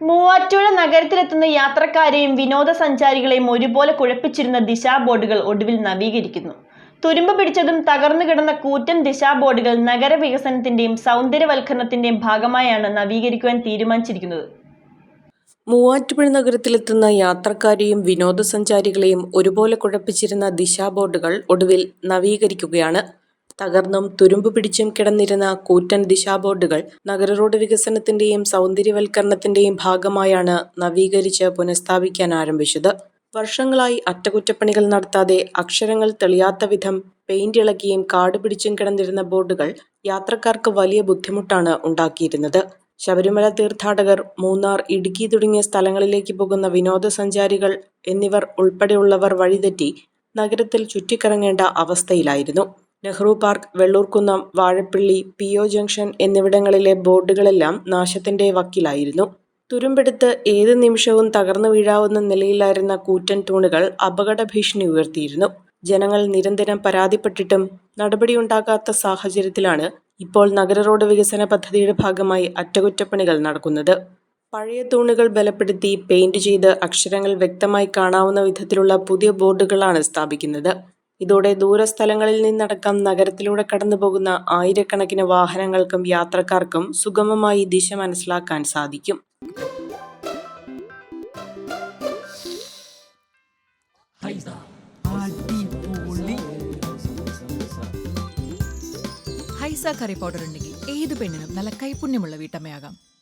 മൂവാറ്റുപുഴ നഗരത്തിലെത്തുന്ന യാത്രക്കാരെയും വിനോദസഞ്ചാരികളെയും ഒരുപോലെ കുഴപ്പിച്ചിരുന്ന ദിശാ ബോർഡുകൾ ഒടുവിൽ നവീകരിക്കുന്നു. തുരുമ്പ് പിടിച്ചതും തകർന്നു കിടന്ന കൂറ്റൻ ദിശാ ബോർഡുകൾ നഗരവികസനത്തിന്റെയും സൗന്ദര്യവൽക്കരണത്തിന്റെയും ഭാഗമായാണ് നവീകരിക്കുവാൻ തീരുമാനിച്ചിരിക്കുന്നത്. മൂവാറ്റുപുഴ നഗരത്തിലെത്തുന്ന യാത്രക്കാരെയും വിനോദസഞ്ചാരികളെയും ഒരുപോലെ കുഴപ്പിച്ചിരുന്ന ദിശാ ബോർഡുകൾ ഒടുവിൽ നവീകരിക്കുകയാണ്. തകർന്നും തുരുമ്പ് പിടിച്ചും കിടന്നിരുന്ന കൂറ്റൻ ദിശാ ബോർഡുകൾ നഗര റോഡ് വികസനത്തിന്റെയും സൗന്ദര്യവൽക്കരണത്തിന്റെയും ഭാഗമായാണ് നവീകരിച്ച് പുനഃസ്ഥാപിക്കാൻ ആരംഭിച്ചത്. വർഷങ്ങളായി അറ്റകുറ്റപ്പണികൾ നടത്താതെ അക്ഷരങ്ങൾ തെളിയാത്ത വിധം പെയിന്റ് ഇളകിയും കാട് പിടിച്ചും കിടന്നിരുന്ന ബോർഡുകൾ യാത്രക്കാർക്ക് വലിയ ബുദ്ധിമുട്ടാണ് ഉണ്ടാക്കിയിരുന്നത്. ശബരിമല തീർത്ഥാടകർ, മൂന്നാർ, ഇടുക്കി തുടങ്ങിയ സ്ഥലങ്ങളിലേക്ക് പോകുന്ന വിനോദസഞ്ചാരികൾ എന്നിവർ ഉൾപ്പെടെയുള്ളവർ വഴിതെറ്റി നഗരത്തിൽ ചുറ്റിക്കറങ്ങേണ്ട അവസ്ഥയിലായിരുന്നു. Nehru park, Vellurkunnam, Vazhappilly, PO junction എന്നിവിടങ്ങളിലെ ബോർഡുകളെല്ലാം നാശത്തിന്റെ വക്കിലായിരുന്നു. തുരുമ്പെടുത്ത് ഏത് നിമിഷവും തകർന്നു വീഴാവുന്ന നിലയിലായിരുന്ന കൂറ്റൻ തൂണുകൾ അപകട ഭീഷണി ഉയർത്തിയിരുന്നു. ജനങ്ങൾ നിരന്തരം പരാതിപ്പെട്ടിട്ടും നടപടിയുണ്ടാകാത്ത സാഹചര്യത്തിലാണ് ഇപ്പോൾ നഗര റോഡ് വികസന പദ്ധതിയുടെ ഭാഗമായി അറ്റകുറ്റപ്പണികൾ നടക്കുന്നത്. പഴയ തൂണുകൾ ബലപ്പെടുത്തി പെയിന്റ് ചെയ്ത് അക്ഷരങ്ങൾ വ്യക്തമായി കാണാവുന്ന വിധത്തിലുള്ള പുതിയ ബോർഡുകളാണ് സ്ഥാപിക്കുന്നത്. ഇതോടെ ദൂരസ്ഥലങ്ങളിൽ നിന്നടക്കം നഗരത്തിലൂടെ കടന്നുപോകുന്ന ആയിരക്കണക്കിന് വാഹനങ്ങൾക്കും യാത്രക്കാർക്കും സുഗമമായി ദിശ മനസ്സിലാക്കാൻ സാധിക്കും. ഹൈസ കറി പൗഡർ ഉണ്ടെങ്കിൽ ഏത് പെണ്ണിനും നല്ല കൈപുണ്യമുള്ള വീട്ടമ്മയാകാം.